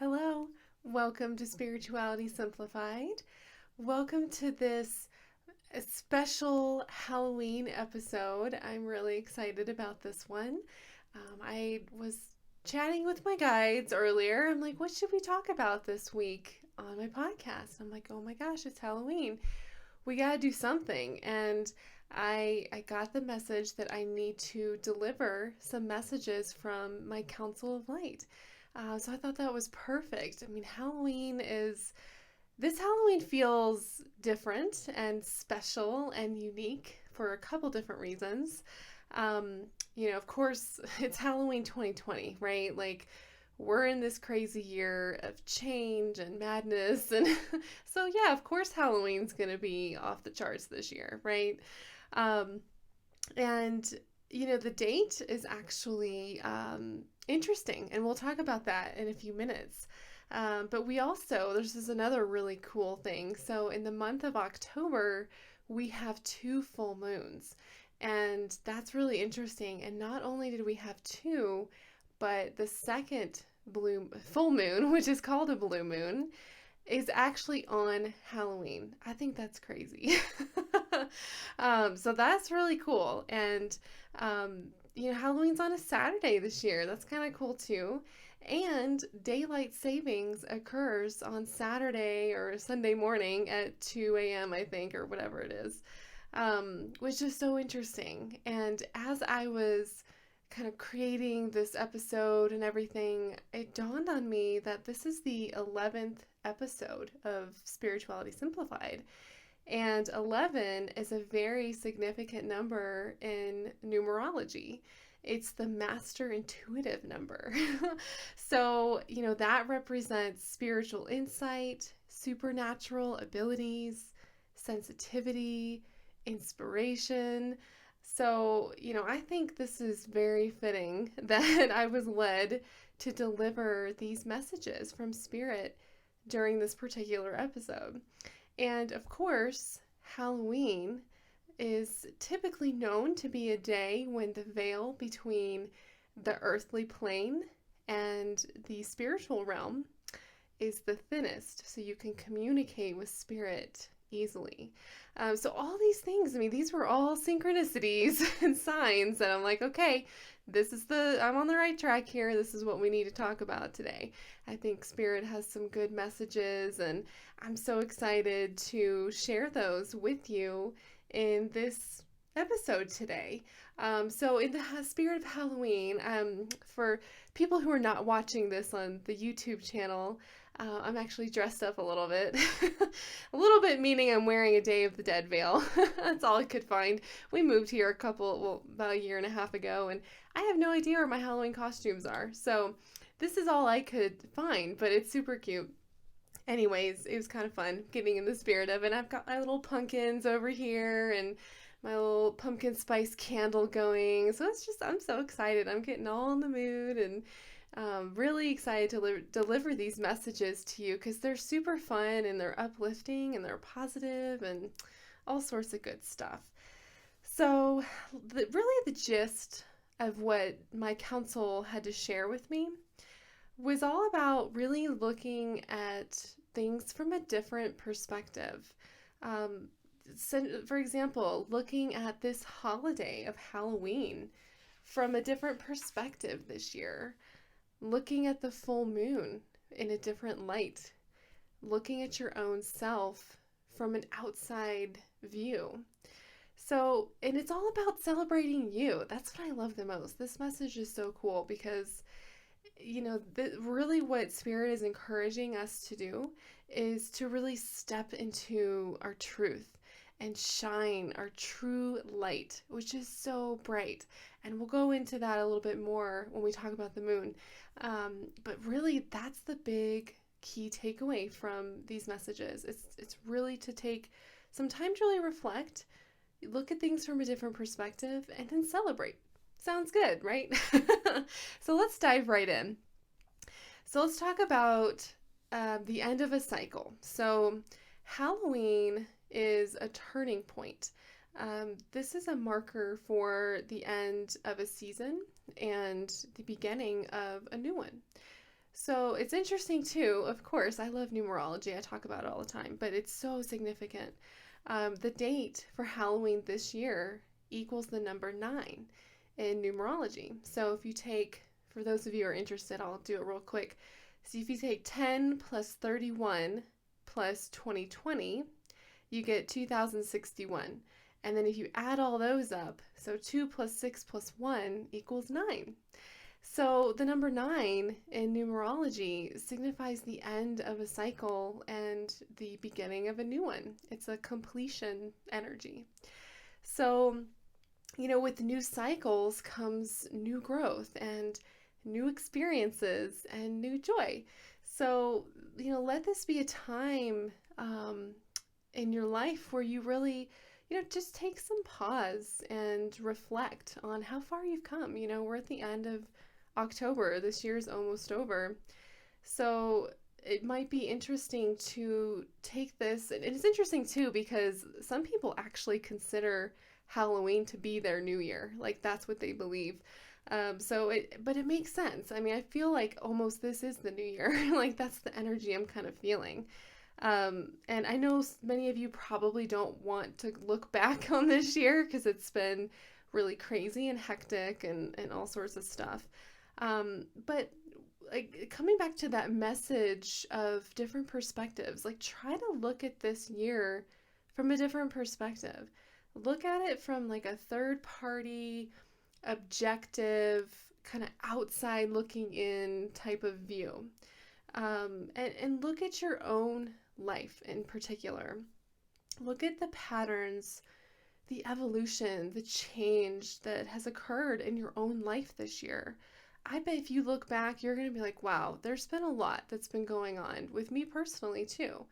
Hello, welcome to Spirituality Simplified. Welcome to this special Halloween episode. I'm really excited about this one. I was chatting with my guides earlier. I'm like, what should we talk about this week on my podcast? I'm like, oh my gosh, it's Halloween. We got to do something. And I got the message that I need to deliver some messages from my Council of Light. So I thought that was perfect. I mean, this Halloween feels different and special and unique for a couple different reasons. Of course, it's Halloween 2020, right? Like, we're in this crazy year of change and madness. And so, yeah, of course, Halloween's going to be off the charts this year, right? Um, and, the date is actually interesting, and we'll talk about that in a few minutes. But this is another really cool thing. So, in the month of October, we have two full moons, and that's really interesting. And not only did we have two, but the second full moon, which is called a blue moon, is actually on Halloween. I think that's crazy. So that's really cool. And, Halloween's on a Saturday this year. That's kind of cool too. And daylight savings occurs on Saturday or Sunday morning at 2 a.m., I think, or whatever it is, which is so interesting. And as I was kind of creating this episode and everything, it dawned on me that this is the 11th episode of Spirituality Simplified. And 11 is a very significant number in numerology. It's the master intuitive number. So, that represents spiritual insight, supernatural abilities, sensitivity, inspiration. So, I think this is very fitting that I was led to deliver these messages from Spirit during this particular episode. And of course, Halloween is typically known to be a day when the veil between the earthly plane and the spiritual realm is the thinnest, so you can communicate with Spirit easily. So all these things, these were all synchronicities and signs that I'm like, okay, I'm on the right track here. This is what we need to talk about today. I think Spirit has some good messages, and I'm so excited to share those with you in this episode today. So in the spirit of Halloween, for people who are not watching this on the YouTube channel, I'm actually dressed up a little bit. A little bit meaning I'm wearing a Day of the Dead veil. That's all I could find. We moved here about a year and a half ago, and I have no idea where my Halloween costumes are. So this is all I could find, but it's super cute. Anyways, it was kind of fun getting in the spirit of it. I've got my little pumpkins over here and my little pumpkin spice candle going. So I'm so excited. I'm getting all in the mood and really excited to deliver these messages to you because they're super fun and they're uplifting and they're positive and all sorts of good stuff. So really the gist of what my council had to share with me was all about really looking at things from a different perspective. So for example, looking at this holiday of Halloween from a different perspective this year, looking at the full moon in a different light, looking at your own self from an outside view. So, and it's all about celebrating you. That's what I love the most. This message is so cool because really what Spirit is encouraging us to do is to really step into our truth and shine our true light, which is so bright. And we'll go into that a little bit more when we talk about the moon. But really, that's the big key takeaway from these messages. It's really to take some time to really reflect, look at things from a different perspective, and then celebrate. Sounds good, right? So let's dive right in. So let's talk about the end of a cycle. So Halloween is a turning point. This is a marker for the end of a season and the beginning of a new one. So it's interesting too. Of course, I love numerology. I talk about it all the time, but it's so significant. The date for Halloween this year equals the number 9 in numerology. So if you take, for those of you who are interested, I'll do it real quick. So if you take 10 plus 31 plus 2020, you get 2061. And then if you add all those up, so 2 plus 6 plus 1 equals 9. So the number 9 in numerology signifies the end of a cycle and the beginning of a new one. It's a completion energy. So, with new cycles comes new growth and new experiences and new joy. So, let this be a time in your life where you really, just take some pause and reflect on how far you've come. We're at the end of October. This year's almost over. So it might be interesting to take this. And it's interesting too because some people actually consider Halloween to be their new year. Like that's what they believe. But it makes sense. I mean, I feel like almost this is the new year. Like that's the energy I'm kind of feeling. And I know many of you probably don't want to look back on this year because it's been really crazy and hectic and all sorts of stuff. But like coming back to that message of different perspectives, like try to look at this year from a different perspective. Look at it from like a third party, objective, kind of outside looking in type of view. And look at your own life in particular. Look at the patterns, the evolution, the change that has occurred in your own life this year. I bet if you look back, you're going to be like, wow, there's been a lot that's been going on with me personally, too.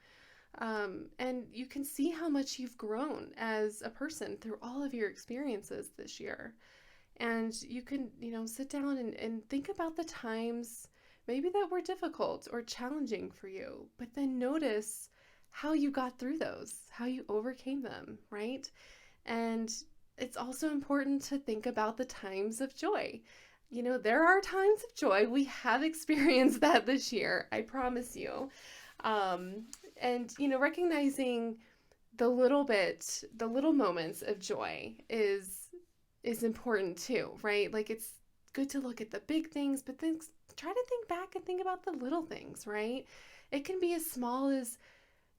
And you can see how much you've grown as a person through all of your experiences this year. And you can, sit down and think about the times maybe that were difficult or challenging for you, but then notice how you got through those, how you overcame them, right? And it's also important to think about the times of joy. There are times of joy. We have experienced that this year, I promise you. And, recognizing the little moments of joy is important too, right? Like it's good to look at the big things, but then try to think back and think about the little things, right? It can be as small as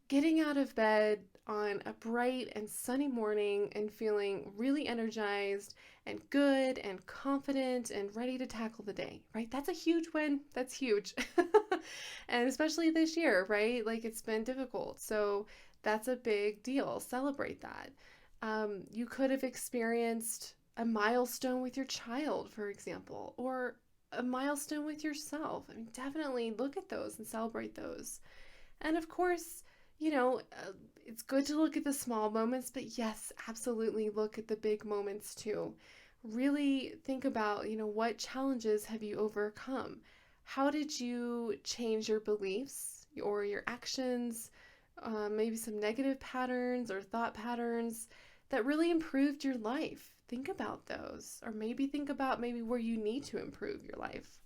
getting out of bed on a bright and sunny morning and feeling really energized and good and confident and ready to tackle the day, right? That's a huge win. That's huge. And especially this year, right? Like it's been difficult. So that's a big deal. Celebrate that. You could have experienced a milestone with your child, for example, or a milestone with yourself. I mean, definitely look at those and celebrate those. And of course, it's good to look at the small moments, but yes, absolutely look at the big moments too. Really think about, what challenges have you overcome? How did you change your beliefs or your actions? Maybe some negative patterns or thought patterns that really improved your life. Think about those, or maybe think about maybe where you need to improve your life.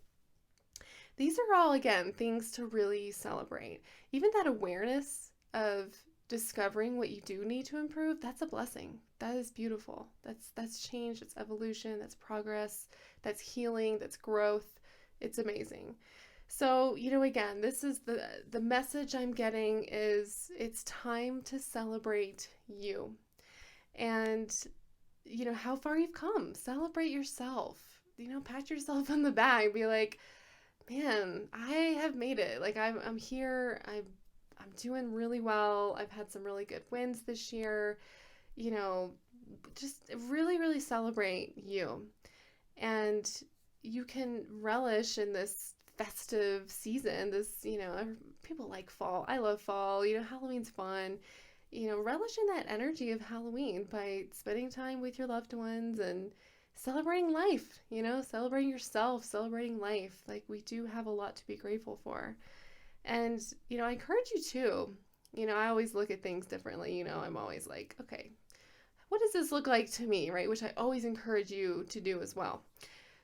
These are all, again, things to really celebrate. Even that awareness of discovering what you do need to improve, that's a blessing. That is beautiful. That's change, that's evolution, that's progress, that's healing, that's growth. It's amazing. So, again, this is the message I'm getting is it's time to celebrate you. And how far you've come. Celebrate yourself. Pat yourself on the back. Be like, man, I have made it. Like I'm here. I'm doing really well. I've had some really good wins this year. Just really, really celebrate you. And you can relish in this festive season. People like fall. I love fall. Halloween's fun. Relish in that energy of Halloween by spending time with your loved ones and celebrating life, celebrating yourself, celebrating life. Like we do have a lot to be grateful for. And, I encourage you to, I always look at things differently. I'm always like, okay, what does this look like to me, right? Which I always encourage you to do as well.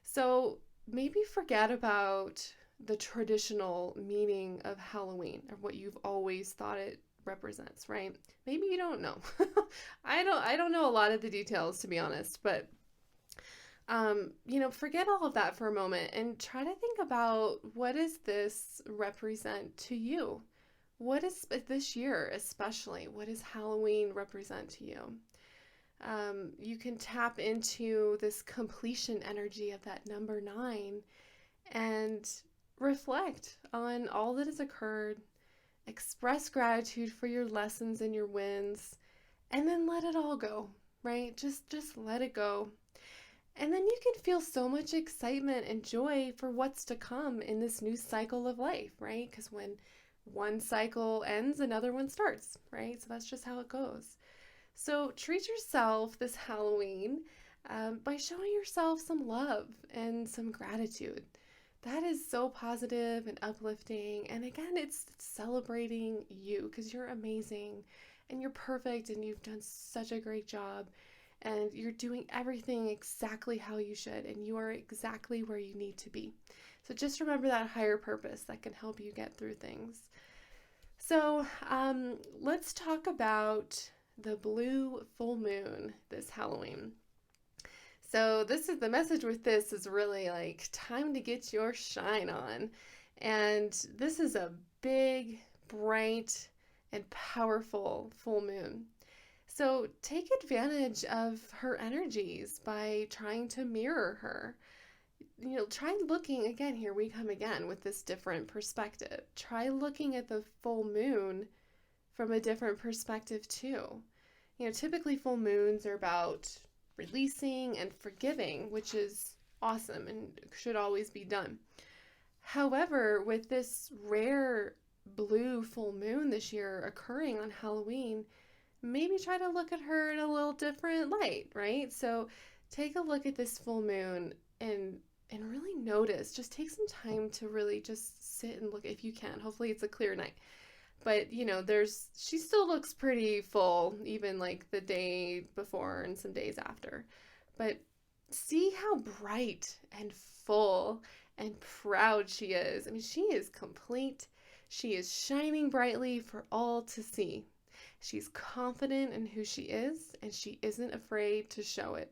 So maybe forget about the traditional meaning of Halloween, or what you've always thought it represents, right? Maybe you don't know. I don't know a lot of the details, to be honest, but forget all of that for a moment and try to think about, what does this represent to you? What is this year, especially? What does Halloween represent to you? You can tap into this completion energy of that number 9 and reflect on all that has occurred, express gratitude for your lessons and your wins, and then let it all go, right? Just let it go. And then you can feel so much excitement and joy for what's to come in this new cycle of life, right? Because when one cycle ends, another one starts, right? So that's just how it goes. So treat yourself this Halloween by showing yourself some love and some gratitude. That is so positive and uplifting. And again, it's celebrating you, because you're amazing and you're perfect and you've done such a great job. And you're doing everything exactly how you should, and you are exactly where you need to be. So just remember that higher purpose that can help you get through things. So let's talk about the blue full moon this Halloween. So this is the message with this is really like time to get your shine on. And this is a big, bright, and powerful full moon. So take advantage of her energies by trying to mirror her. Try looking again, here we come again with this different perspective. Try looking at the full moon from a different perspective too. Typically full moons are about releasing and forgiving, which is awesome and should always be done. However, with this rare blue full moon this year occurring on Halloween, maybe try to look at her in a little different light, right? So take a look at this full moon and really notice. Just take some time to really just sit and look if you can. Hopefully it's a clear night. But she still looks pretty full, even like the day before and some days after. But see how bright and full and proud she is. I mean, she is complete. She is shining brightly for all to see. She's confident in who she is, and she isn't afraid to show it.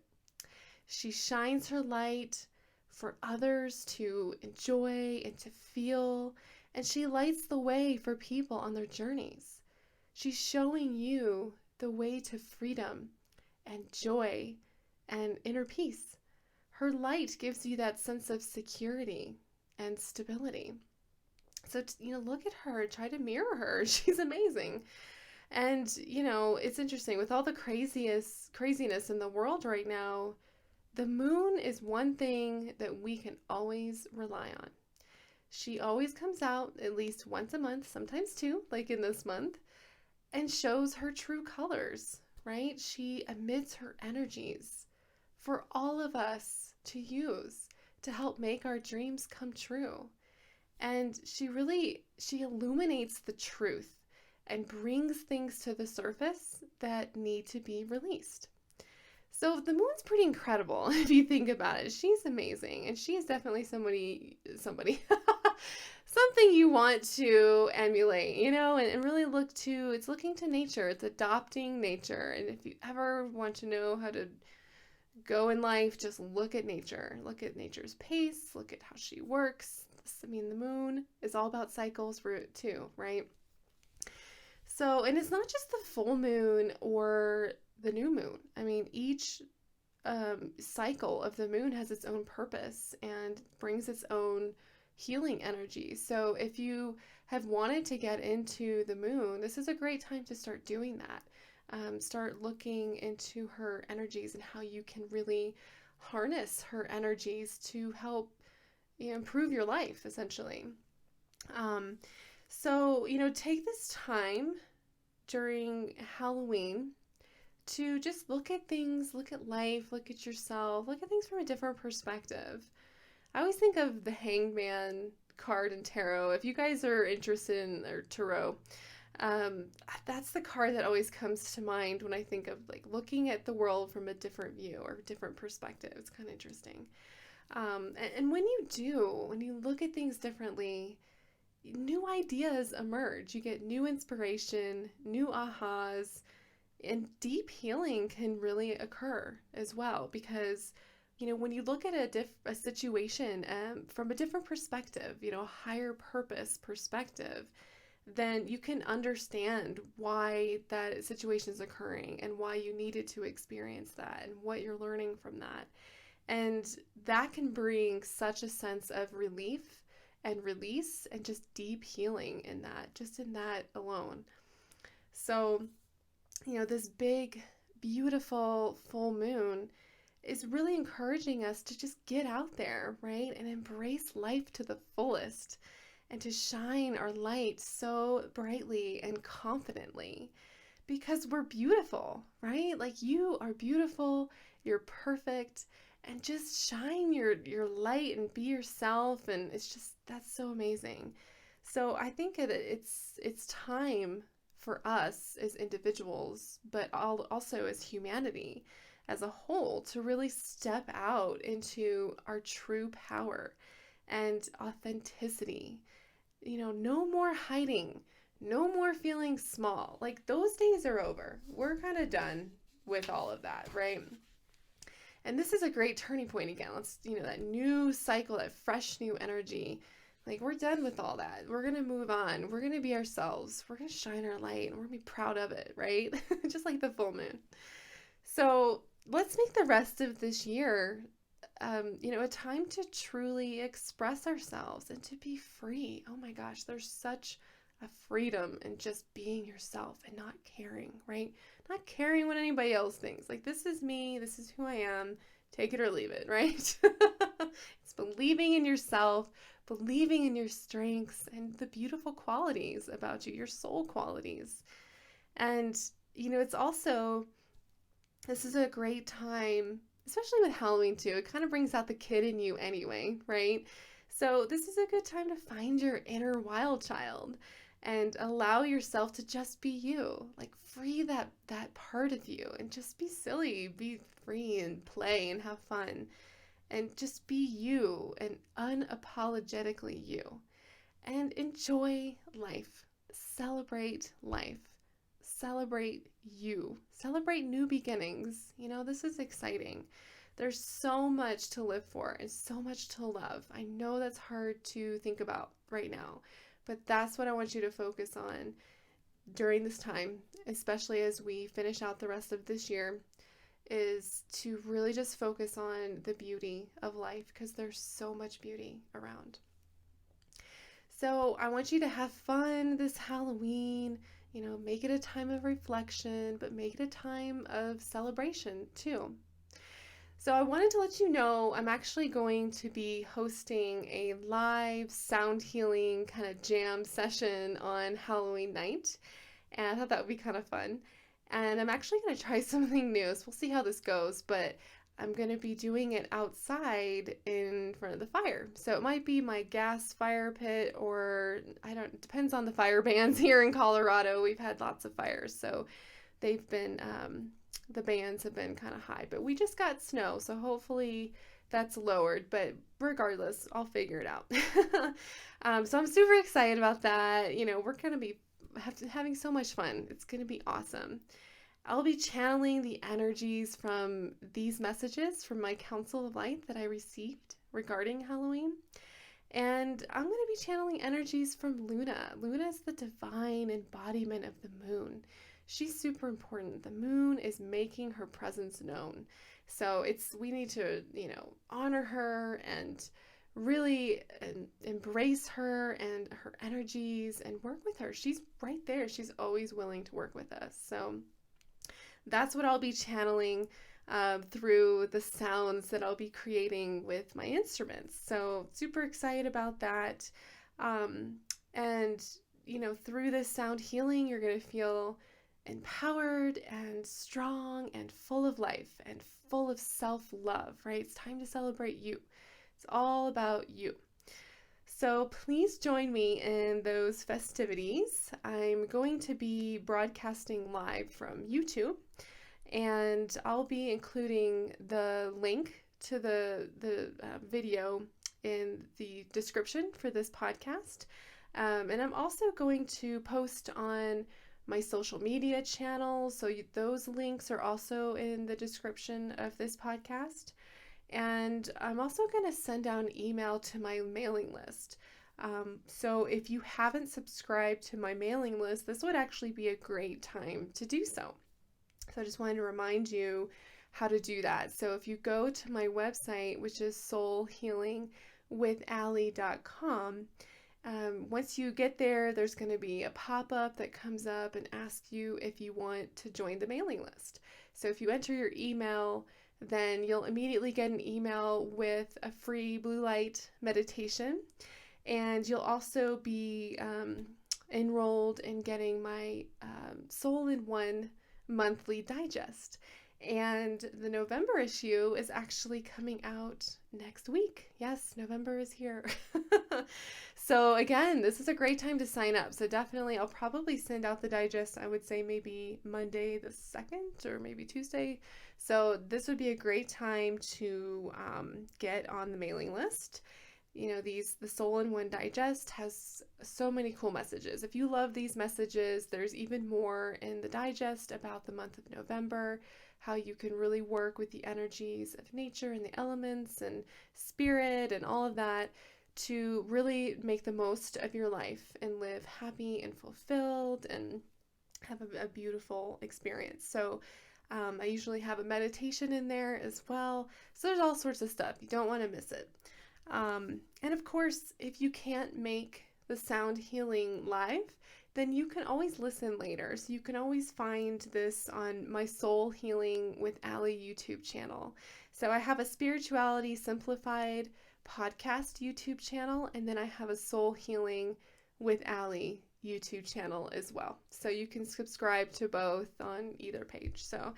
She shines her light for others to enjoy and to feel, and she lights the way for people on their journeys. She's showing you the way to freedom and joy and inner peace. Her light gives you that sense of security and stability. So, look at her, try to mirror her. She's amazing. And, it's interesting, with all the craziness in the world right now, the moon is one thing that we can always rely on. She always comes out at least once a month, sometimes two, like in this month, and shows her true colors, right? She emits her energies for all of us to use to help make our dreams come true. And she illuminates the truth and brings things to the something that need to be released. So the moon's pretty incredible if you think about it. She's amazing, and she is definitely somebody, something you want to emulate, and really it's looking to nature. It's adopting nature. And if you ever want to know how to go in life, just look at nature. Look at nature's pace. Look at how she works. The moon is all about cycles for it too, right? So, and it's not just the full moon or the new moon. I mean, each cycle of the moon has its own purpose and brings its own healing energy. So if you have wanted to get into the moon, this is a great time to start doing that. Start looking into her energies and how you can really harness her energies to help improve your life, essentially. So, take this time during Halloween to just look at things, look at life, look at yourself, look at things from a different perspective. I always think of the Hanged Man card in tarot. If you guys are interested in tarot, that's the card that always comes to mind when I think of like looking at the world from a different view or different perspective. It's kind of interesting. And when you look at things differently, new ideas emerge. You get new inspiration, new ahas, and deep healing can really occur as well because when you look at a situation from a different perspective, higher purpose perspective, then you can understand why that situation is occurring and why you needed to experience that and what you're learning from that. And that can bring such a sense of relief and release and just deep healing in that, just in that alone. So, this big, beautiful full moon is really encouraging us to just get out there, right? And embrace life to the fullest and to shine our light so brightly and confidently because we're beautiful, right? Like you are beautiful, you're perfect, and just shine your light and be yourself, and it's just that's so amazing. So I think it's time for us as individuals, but also as humanity as a whole, to really step out into our true power and authenticity. No more hiding, no more feeling small. Like those days are over. We're kind of done with all of that, right? And this is a great turning point again. Let's, that new cycle, that fresh new energy. Like we're done with all that. We're going to move on. We're going to be ourselves. We're going to shine our light and we're going to be proud of it, right? Just like the full moon. So let's make the rest of this year, a time to truly express ourselves and to be free. Oh my gosh, there's such a freedom in just being yourself and not caring, right? Not caring what anybody else thinks. Like, this is me, this is who I am, take it or leave it, right? It's believing in yourself, believing in your strengths and the beautiful qualities about you, your soul qualities. And, it's also, this is a great time, especially with Halloween too. It kind of brings out the kid in you anyway, right? So this is a good time to find your inner wild child and allow yourself to just be you. Like free that part of you and just be silly, be free and play and have fun and just be you and unapologetically you and enjoy life. Celebrate life. Celebrate you. Celebrate new beginnings. This is exciting. There's so much to live for and so much to love. I know that's hard to think about right now, but that's what I want you to focus on during this time, especially as we finish out the rest of this year, is to really just focus on the beauty of life because there's so much beauty around. So I want you to have fun this Halloween. Make it a time of reflection, but make it a time of celebration too. So I wanted to let you know I'm actually going to be hosting a live sound healing kind of jam session on Halloween night. And I thought that would be kind of fun. And I'm actually going to try something new. So we'll see how this goes. But I'm going to be doing it outside in front of the fire. So it might be my gas fire pit or it depends on the fire bans here in Colorado. We've had lots of fires. So they've been, the bans have been kind of high. But we just got snow. So hopefully that's lowered. But regardless, I'll figure it out. So I'm super excited about that. We're going to be having so much fun. It's going to be awesome. I'll be channeling the energies from these messages from my Council of Light that I received regarding Halloween. And I'm going to be channeling energies from Luna. Luna is the divine embodiment of the moon. She's super important. The moon is making her presence known. So we need to, honor her and really embrace her and her energies and work with her. She's right there. She's always willing to work with us. So that's what I'll be channeling through the sounds that I'll be creating with my instruments. So super excited about that. And, through this sound healing, you're going to feel empowered and strong and full of life and full of self-love, right? It's time to celebrate you. It's all about you. So please join me in those festivities. I'm going to be broadcasting live from YouTube, and I'll be including the link to the video in the description for this podcast. And I'm also going to post on my social media channels. So those links are also in the description of this podcast. And I'm also going to send out an email to my mailing list. So if you haven't subscribed to my mailing list, this would actually be a great time to do so. So I just wanted to remind you how to do that. So if you go to my website, which is soulhealingwithallie.com, once you get there, there's going to be a pop-up that comes up and asks you if you want to join the mailing list. So if you enter your email, then you'll immediately get an email with a free blue light meditation. And you'll also be enrolled in getting my Soul in One monthly digest. And the November issue is actually coming out next week. Yes, November is here. So again, this is a great time to sign up. So definitely, I'll probably send out the digest, I would say maybe Monday the 2nd or maybe Tuesday. So this would be a great time to get on the mailing list. You know, the Soul in One Digest has so many cool messages. If you love these messages, there's even more in the digest about the month of November, how you can really work with the energies of nature and the elements and spirit and all of that to really make the most of your life and live happy and fulfilled and have a beautiful experience. So I usually have a meditation in there as well. So there's all sorts of stuff. You don't want to miss it. And of course, if you can't make the sound healing live, then you can always listen later. So you can always find this on my Soul Healing with Allie YouTube channel. So I have a Spirituality Simplified podcast YouTube channel, and then I have a Soul Healing with Allie YouTube channel as well. So you can subscribe to both on either page. So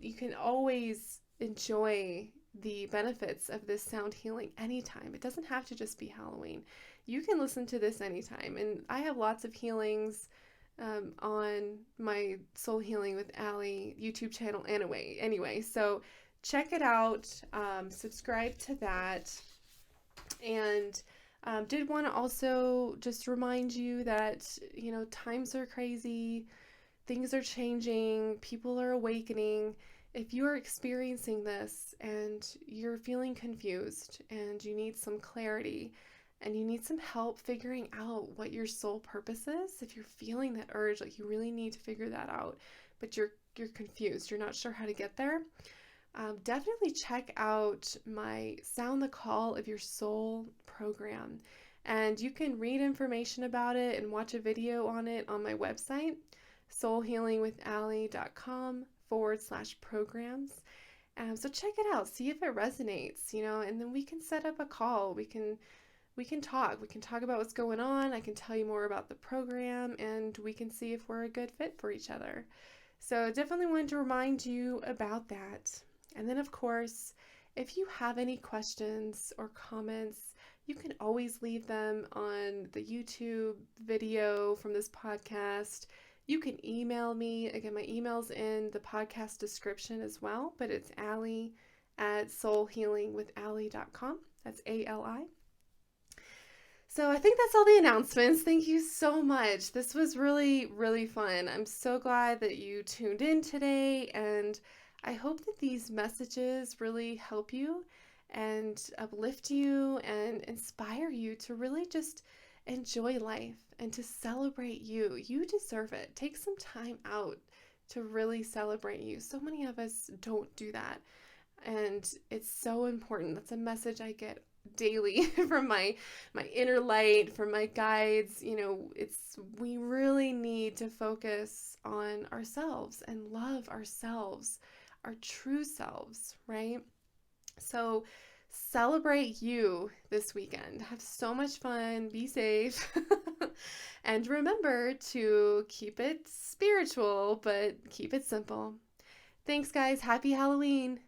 you can always enjoy the benefits of this sound healing anytime. It doesn't have to just be Halloween. You can listen to this anytime. And I have lots of healings on my Soul Healing with Allie YouTube channel anyway. So check it out. Subscribe to that. And did want to also just remind you that, you know, times are crazy. Things are changing. People are awakening. If you are experiencing this and you're feeling confused and you need some clarity and you need some help figuring out what your soul purpose is, if you're feeling that urge, like you really need to figure that out, but you're confused, you're not sure how to get there, definitely check out my Sound the Call of Your Soul program. And you can read information about it and watch a video on it on my website, soulhealingwithallie.com/programs. So check it out, see if it resonates, you know, and then we can set up a call. We can talk. We can talk about what's going on. I can tell you more about the program, and we can see if we're a good fit for each other. So definitely wanted to remind you about that. And then, of course, if you have any questions or comments, you can always leave them on the YouTube video from this podcast. You can email me. Again, my email's in the podcast description as well, but it's Allie@soulhealingwithallie.com. That's ALI. So I think that's all the announcements. Thank you so much. This was really, really fun. I'm so glad that you tuned in today, and I hope that these messages really help you and uplift you and inspire you to really just enjoy life and to celebrate you. You deserve it. Take some time out to really celebrate you. So many of us don't do that, and it's so important. That's a message I get daily from my inner light, from my guides. You know, we really need to focus on ourselves and love ourselves, our true selves, right? So celebrate you this weekend. Have so much fun. Be safe. And remember to keep it spiritual, but keep it simple. Thanks, guys. Happy Halloween.